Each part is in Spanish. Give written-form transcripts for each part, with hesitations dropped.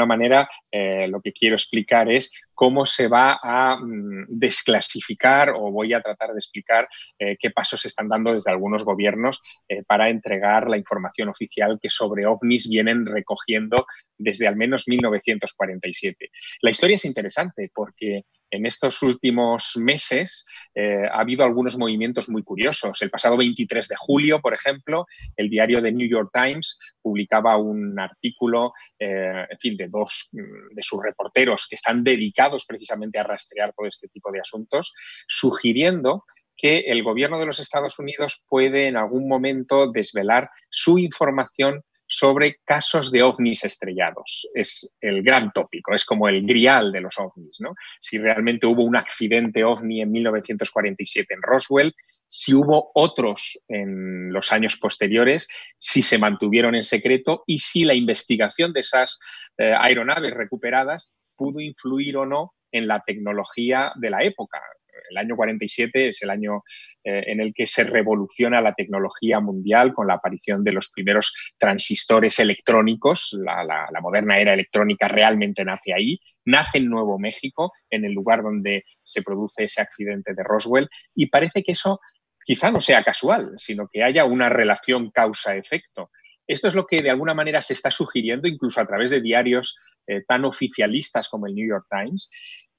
alguna manera lo que quiero explicar es cómo se va a desclasificar, o voy a tratar de explicar qué pasos se están dando desde algunos gobiernos para entregar la información oficial que sobre ovnis vienen recogiendo desde al menos 1947. La historia es interesante porque en estos últimos meses ha habido algunos movimientos muy curiosos. El pasado 23 de julio, por ejemplo, el diario The New York Times publicaba un artículo, en fin, de dos de sus reporteros que están dedicados precisamente a rastrear todo este tipo de asuntos, sugiriendo que el gobierno de los Estados Unidos puede en algún momento desvelar su información sobre casos de ovnis estrellados. Es el gran tópico, es como el grial de los ovnis, ¿no? Si realmente hubo un accidente ovni en 1947 en Roswell, si hubo otros en los años posteriores, si se mantuvieron en secreto y si la investigación de esas aeronaves recuperadas pudo influir o no en la tecnología de la época. El año 47 es el año en el que se revoluciona la tecnología mundial con la aparición de los primeros transistores electrónicos. La moderna era electrónica realmente nace ahí. Nace en Nuevo México, en el lugar donde se produce ese accidente de Roswell, y parece que eso quizá no sea casual, sino que haya una relación causa-efecto. Esto es lo que de alguna manera se está sugiriendo incluso a través de diarios tan oficialistas como el New York Times,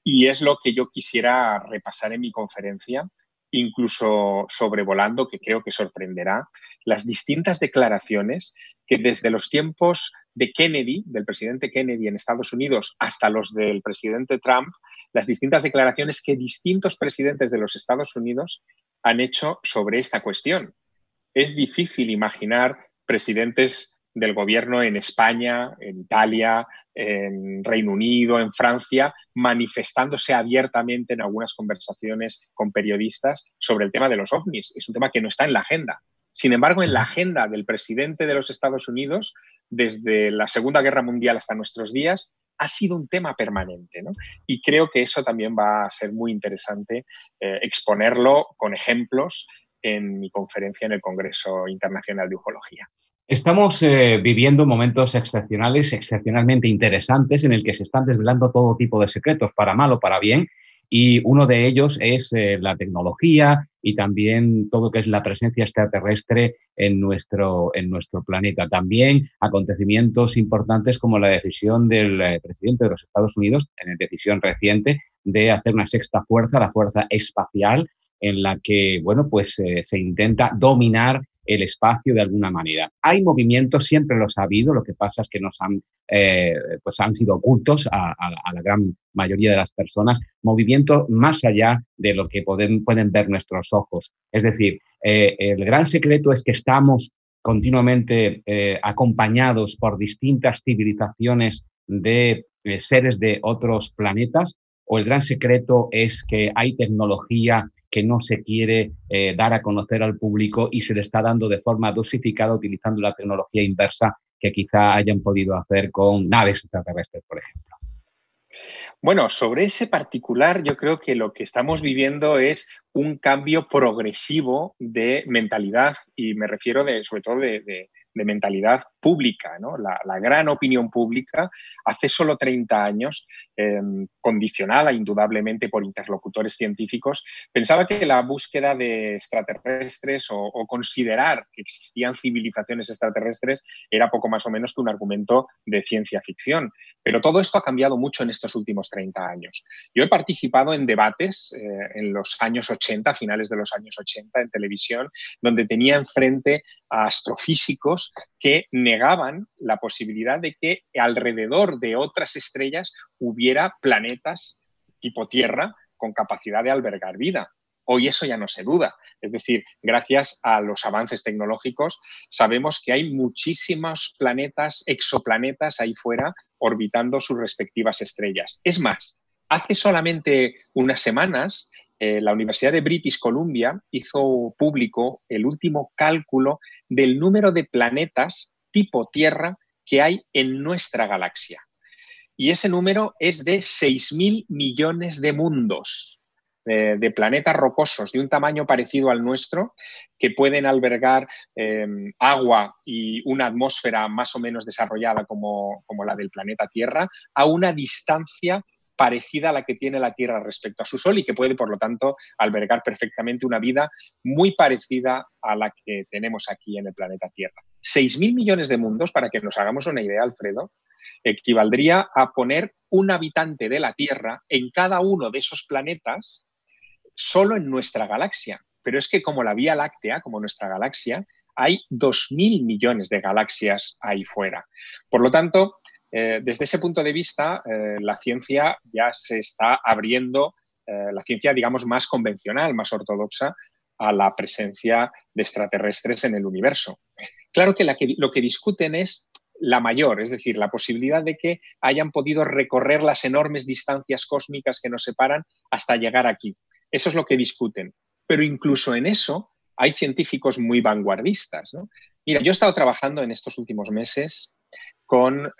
y es lo que yo quisiera repasar en mi conferencia, incluso sobrevolando, que creo que sorprenderá, las distintas declaraciones que desde los tiempos de Kennedy, del presidente Kennedy en Estados Unidos, hasta los del presidente Trump, las distintas declaraciones que distintos presidentes de los Estados Unidos han hecho sobre esta cuestión. Es difícil imaginar presidentes del gobierno en España, en Italia, en Reino Unido, en Francia, manifestándose abiertamente en algunas conversaciones con periodistas sobre el tema de los ovnis. Es un tema que no está en la agenda. Sin embargo, en la agenda del presidente de los Estados Unidos, desde la Segunda Guerra Mundial hasta nuestros días, ha sido un tema permanente, ¿no? Y creo que eso también va a ser muy interesante exponerlo con ejemplos en mi conferencia en el Congreso Internacional de Ufología. Estamos viviendo momentos excepcionales, excepcionalmente interesantes, en el que se están desvelando todo tipo de secretos, para mal o para bien, y uno de ellos es la tecnología y también todo lo que es la presencia extraterrestre en nuestro planeta. También acontecimientos importantes como la decisión del presidente de los Estados Unidos, en decisión reciente, de hacer una sexta fuerza, la fuerza espacial, en la que, bueno, pues se intenta dominar el espacio de alguna manera. Hay movimientos, siempre los ha habido, lo que pasa es que pues han sido ocultos a la gran mayoría de las personas, movimientos más allá de lo que pueden ver nuestros ojos. Es decir, el gran secreto es que estamos continuamente acompañados por distintas civilizaciones de seres de otros planetas, o el gran secreto es que hay tecnología que no se quiere dar a conocer al público y se le está dando de forma dosificada utilizando la tecnología inversa que quizá hayan podido hacer con naves extraterrestres, por ejemplo. Bueno, sobre ese particular, yo creo que lo que estamos viviendo es un cambio progresivo de mentalidad, y me refiero sobre todo de mentalidad pública, ¿no? La gran opinión pública hace solo 30 años, condicionada indudablemente por interlocutores científicos, pensaba que la búsqueda de extraterrestres o considerar que existían civilizaciones extraterrestres era poco más o menos que un argumento de ciencia ficción. Pero todo esto ha cambiado mucho en estos últimos 30 años. Yo he participado en debates en los años 80, finales de los años 80, en televisión, donde tenía enfrente a astrofísicos que negaban la posibilidad de que alrededor de otras estrellas hubiera planetas tipo Tierra con capacidad de albergar vida. Hoy eso ya no se duda. Es decir, gracias a los avances tecnológicos, sabemos que hay muchísimos planetas, exoplanetas ahí fuera, orbitando sus respectivas estrellas. Es más, hace solamente unas semanas, la Universidad de British Columbia hizo público el último cálculo del número de planetas tipo Tierra que hay en nuestra galaxia. Y ese número es de 6.000 millones de mundos. de planetas rocosos de un tamaño parecido al nuestro, que pueden albergar agua y una atmósfera más o menos desarrollada como la del planeta Tierra, a una distancia parecida a la que tiene la Tierra respecto a su Sol y que puede, por lo tanto, albergar perfectamente una vida muy parecida a la que tenemos aquí en el planeta Tierra. 6.000 millones de mundos, para que nos hagamos una idea, Alfredo, equivaldría a poner un habitante de la Tierra en cada uno de esos planetas solo en nuestra galaxia. Pero es que como la Vía Láctea, como nuestra galaxia, hay 2.000 millones de galaxias ahí fuera. Por lo tanto, desde ese punto de vista, la ciencia ya se está abriendo, la ciencia, digamos, más convencional, más ortodoxa, a la presencia de extraterrestres en el universo. Claro que lo que discuten es la mayor, es decir, la posibilidad de que hayan podido recorrer las enormes distancias cósmicas que nos separan hasta llegar aquí. Eso es lo que discuten. Pero incluso en eso hay científicos muy vanguardistas, ¿no? Mira, yo he estado trabajando en estos últimos meses con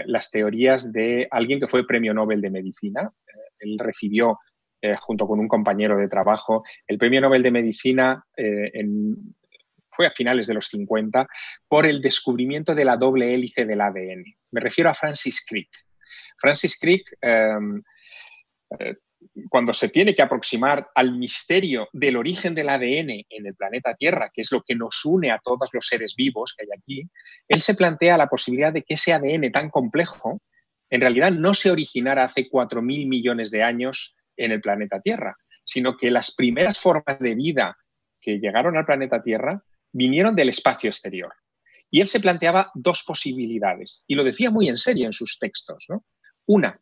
las teorías de alguien que fue premio Nobel de Medicina. Él recibió, junto con un compañero de trabajo, el premio Nobel de Medicina fue a finales de los 50, por el descubrimiento de la doble hélice del ADN. Me refiero a Francis Crick. Francis Crick, cuando se tiene que aproximar al misterio del origen del ADN en el planeta Tierra, que es lo que nos une a todos los seres vivos que hay aquí, él se plantea la posibilidad de que ese ADN tan complejo en realidad no se originara hace 4.000 millones de años en el planeta Tierra, sino que las primeras formas de vida que llegaron al planeta Tierra vinieron del espacio exterior. Y él se planteaba dos posibilidades, y lo decía muy en serio en sus textos, ¿no? Una,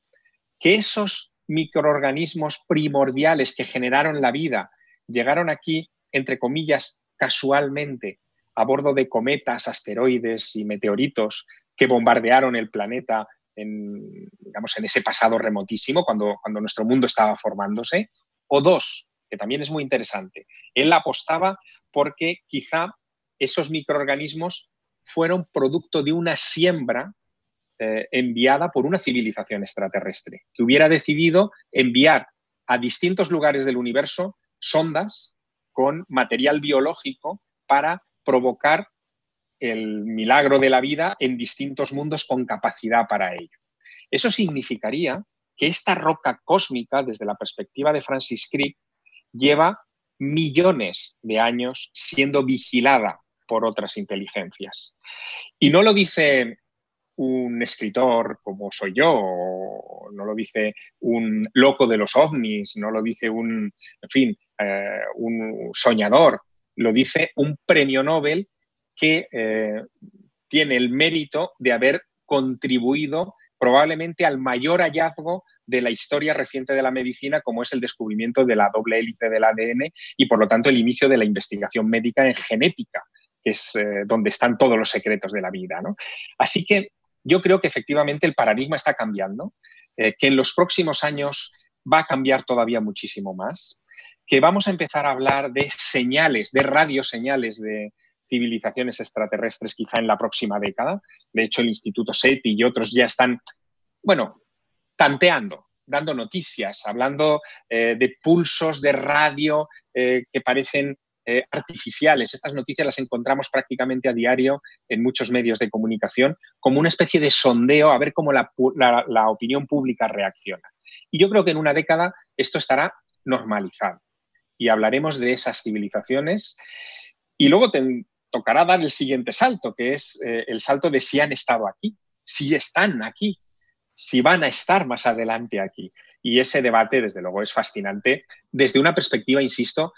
que esos microorganismos primordiales que generaron la vida llegaron aquí, entre comillas, casualmente, a bordo de cometas, asteroides y meteoritos que bombardearon el planeta digamos, en ese pasado remotísimo, cuando nuestro mundo estaba formándose. O dos, que también es muy interesante, él apostaba porque quizá esos microorganismos fueron producto de una siembra enviada por una civilización extraterrestre, que hubiera decidido enviar a distintos lugares del universo sondas con material biológico para provocar el milagro de la vida en distintos mundos con capacidad para ello. Eso significaría que esta roca cósmica, desde la perspectiva de Francis Crick, lleva millones de años siendo vigilada por otras inteligencias. Y no lo dice un escritor como soy yo, o no lo dice un loco de los ovnis, no lo dice un soñador, lo dice un premio Nobel que tiene el mérito de haber contribuido probablemente al mayor hallazgo de la historia reciente de la medicina, como es el descubrimiento de la doble hélice del ADN y, por lo tanto, el inicio de la investigación médica en genética, que es donde están todos los secretos de la vida, ¿no? Así que yo creo que efectivamente el paradigma está cambiando, que en los próximos años va a cambiar todavía muchísimo más, que vamos a empezar a hablar de señales, de radioseñales de civilizaciones extraterrestres quizá en la próxima década. De hecho, el Instituto SETI y otros ya están, bueno, tanteando, dando noticias, hablando de pulsos de radio que parecen artificiales. Estas noticias las encontramos prácticamente a diario en muchos medios de comunicación como una especie de sondeo a ver cómo la opinión pública reacciona. Y yo creo que en una década esto estará normalizado y hablaremos de esas civilizaciones y luego tocará dar el siguiente salto, que es el salto de si han estado aquí, si están aquí, si van a estar más adelante aquí. Y ese debate, desde luego, es fascinante desde una perspectiva, insisto,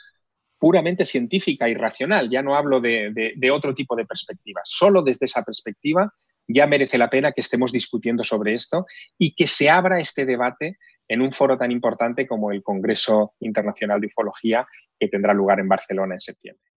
puramente científica y racional. Ya no hablo de otro tipo de perspectivas. Solo desde esa perspectiva ya merece la pena que estemos discutiendo sobre esto y que se abra este debate en un foro tan importante como el Congreso Internacional de Ufología, que tendrá lugar en Barcelona en septiembre.